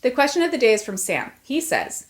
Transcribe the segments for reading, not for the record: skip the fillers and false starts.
The question of the day is from Sam. He says,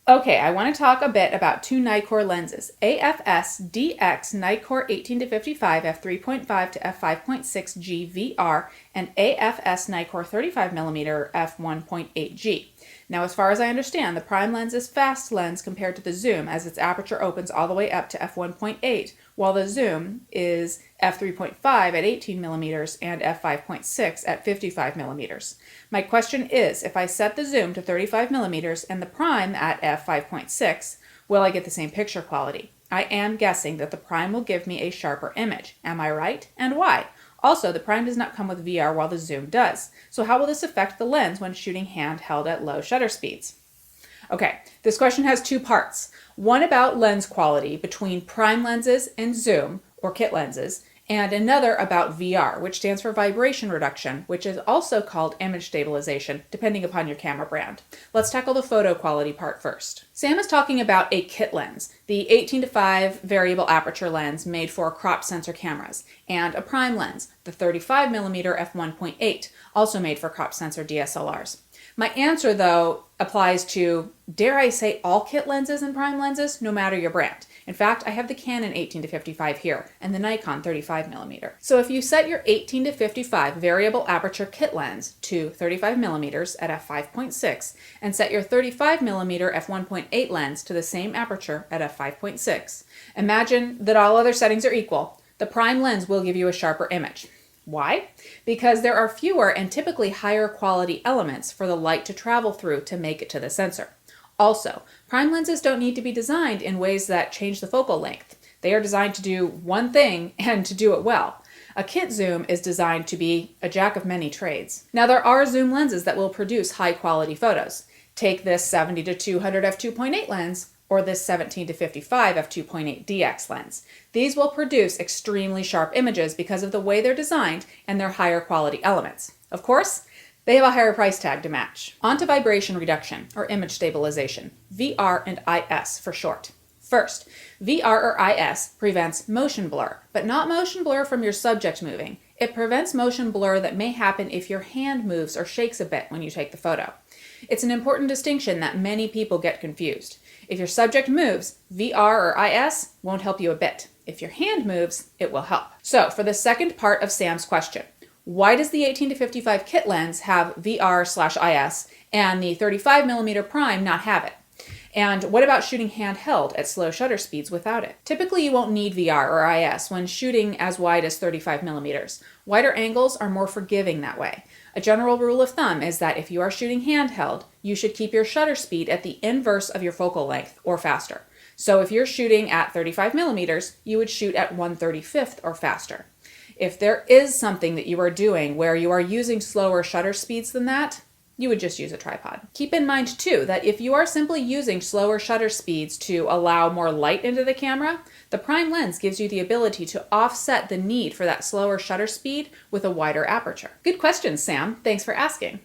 okay, I want to talk a bit about two Nikkor lenses, AFS DX Nikkor 18-55 f3.5 to f5.6 G VR and AFS Nikkor 35mm f1.8 G. Now, as far as I understand, the prime lens is fast lens compared to the zoom, as its aperture opens all the way up to f1.8, while the zoom is f3.5 at 18mm and f5.6 at 55mm. My question is, if I set the zoom to 35mm and the prime at f5.6, will I get the same picture quality? I am guessing that the prime will give me a sharper image. Am I right? And why? Also, the prime does not come with VR while the zoom does. So how will this affect the lens when shooting handheld at low shutter speeds? Okay, this question has two parts. One about lens quality between prime lenses and zoom, or kit lenses, and another about VR, which stands for vibration reduction, which is also called image stabilization, depending upon your camera brand. Let's tackle the photo quality part first. Sam is talking about a kit lens, the 18-5 variable aperture lens made for crop sensor cameras, and a prime lens, the 35mm f1.8, also made for crop sensor DSLRs. My answer, though, applies to, dare I say, all kit lenses and prime lenses, no matter your brand. In fact, I have the Canon 18-55 here and the Nikon 35mm. So if you set your 18-55 variable aperture kit lens to 35mm at f5.6 and set your 35mm f1.8 lens to the same aperture at f5.6, imagine that all other settings are equal. The prime lens will give you a sharper image. Why? Because there are fewer and typically higher quality elements for the light to travel through to make it to the sensor. Also, prime lenses don't need to be designed in ways that change the focal length. They are designed to do one thing and to do it well. A kit zoom is designed to be a jack of many trades. Now, there are zoom lenses that will produce high quality photos. Take this 70-200 f2.8 lens or this 17-55 f2.8 DX lens. These will produce extremely sharp images because of the way they're designed and their higher quality elements. Of course, they have a higher price tag to match. On to vibration reduction, or image stabilization, VR and IS for short. First, VR or IS prevents motion blur, but not motion blur from your subject moving. It prevents motion blur that may happen if your hand moves or shakes a bit when you take the photo. It's an important distinction that many people get confused. If your subject moves, VR or IS won't help you a bit. If your hand moves, it will help. So, for the second part of Sam's question, why does the 18-55 kit lens have VR/IS and the 35mm prime not have it? And what about shooting handheld at slow shutter speeds without it? Typically, you won't need VR or IS when shooting as wide as 35mm. Wider angles are more forgiving that way. A general rule of thumb is that if you are shooting handheld, you should keep your shutter speed at the inverse of your focal length or faster. So if you're shooting at 35mm, you would shoot at 1/35 or faster. If there is something that you are doing where you are using slower shutter speeds than that, you would just use a tripod. Keep in mind too that if you are simply using slower shutter speeds to allow more light into the camera, the prime lens gives you the ability to offset the need for that slower shutter speed with a wider aperture. Good question, Sam. Thanks for asking.